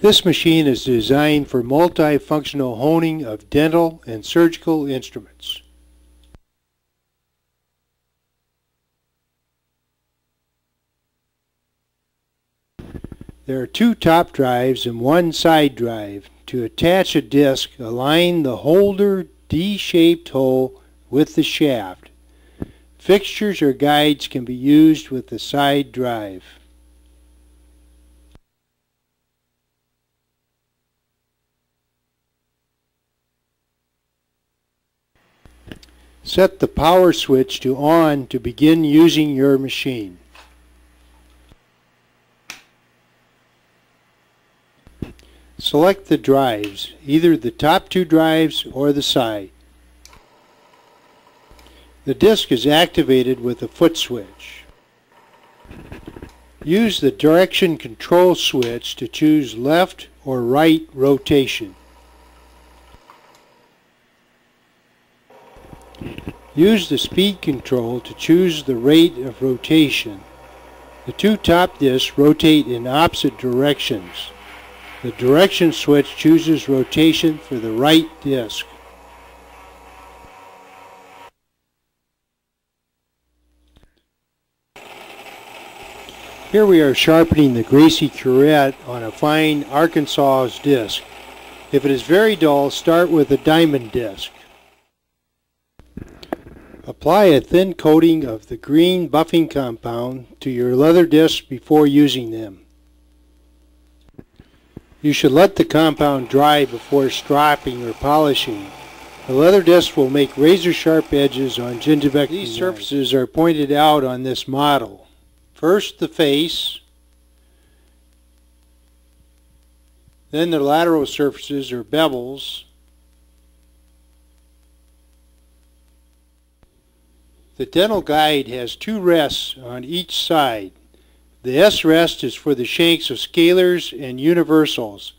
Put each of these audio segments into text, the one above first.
This machine is designed for multifunctional honing of dental and surgical instruments. There are two top drives and one side drive. To attach a disc, align the holder D-shaped hole with the shaft. Fixtures or guides can be used with the side drive. Set the power switch to on to begin using your machine. Select the drives, either the top two drives or the side. The disc is activated with a foot switch. Use the direction control switch to choose left or right rotation. Use the speed control to choose the rate of rotation. The two top discs rotate in opposite directions. The direction switch chooses rotation for the right disc. Here we are sharpening the Gracie curette on a fine Arkansas disc. If it is very dull, start with a diamond disc. Apply a thin coating of the green buffing compound to your leather discs before using them. You should let the compound dry before stropping or polishing. The leather disc will make razor-sharp edges on gingiva. These surfaces are pointed out on this model. First the face, then the lateral surfaces or bevels, the dental guide has two rests on each side. The S rest is for the shanks of scalers and universals,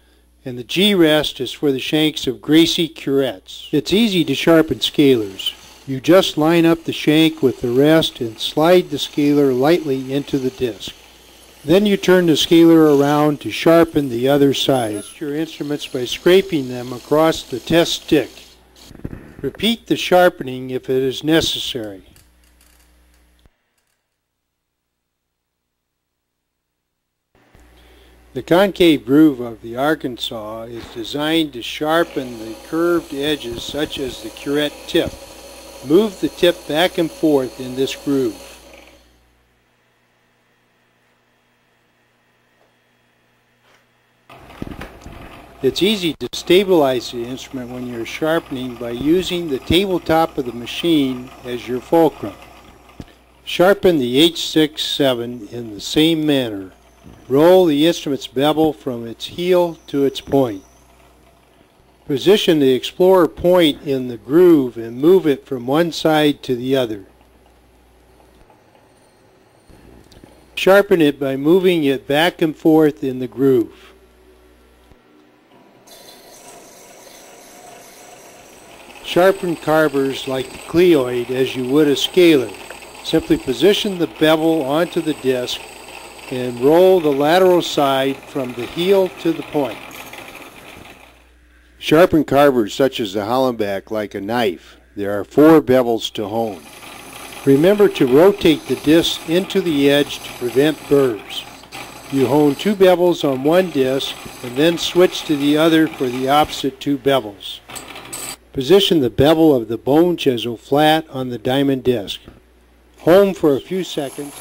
and the G rest is for the shanks of Gracie curettes. It's easy to sharpen scalers. You just line up the shank with the rest and slide the scaler lightly into the disc. Then you turn the scaler around to sharpen the other side. Test your instruments by scraping them across the test stick. Repeat the sharpening if it is necessary. The concave groove of the Arkansas is designed to sharpen the curved edges such as the curette tip. Move the tip back and forth in this groove. It's easy to stabilize the instrument when you're sharpening by using the tabletop of the machine as your fulcrum. Sharpen the H6-7 in the same manner. Roll the instrument's bevel from its heel to its point. Position the Explorer point in the groove and move it from one side to the other. Sharpen it by moving it back and forth in the groove. Sharpen carvers like the cleoid as you would a scaler. Simply position the bevel onto the disc and roll the lateral side from the heel to the point. Sharpen carvers such as the Hollenbeck like a knife. There are 4 bevels to hone. Remember to rotate the disc into the edge to prevent burrs. You hone 2 bevels on one disc and then switch to the other for the opposite 2 bevels. Position the bevel of the bone chisel flat on the diamond disc. Hone for a few seconds.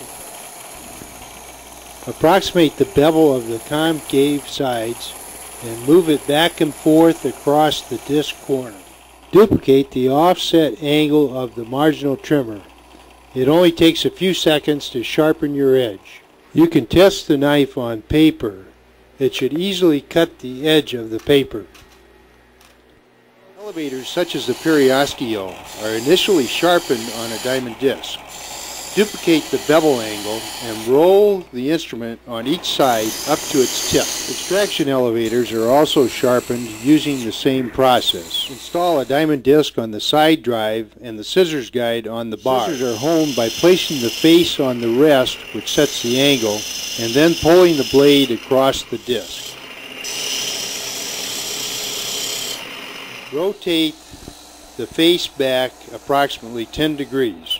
Approximate the bevel of the concave sides and move it back and forth across the disc corner. Duplicate the offset angle of the marginal trimmer. It only takes a few seconds to sharpen your edge. You can test the knife on paper. It should easily cut the edge of the paper. Elevators such as the Periosteio are initially sharpened on a diamond disc. Duplicate the bevel angle and roll the instrument on each side up to its tip. Extraction elevators are also sharpened using the same process. Install a diamond disc on the side drive and the scissors guide on the bar. Scissors are honed by placing the face on the rest, which sets the angle, and then pulling the blade across the disc. Rotate the face back approximately 10 degrees.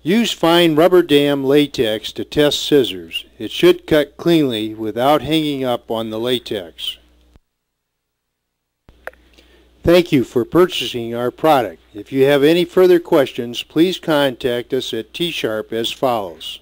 Use fine rubber dam latex to test scissors. It should cut cleanly without hanging up on the latex. Thank you for purchasing our product. If you have any further questions, please contact us at T-Sharp as follows.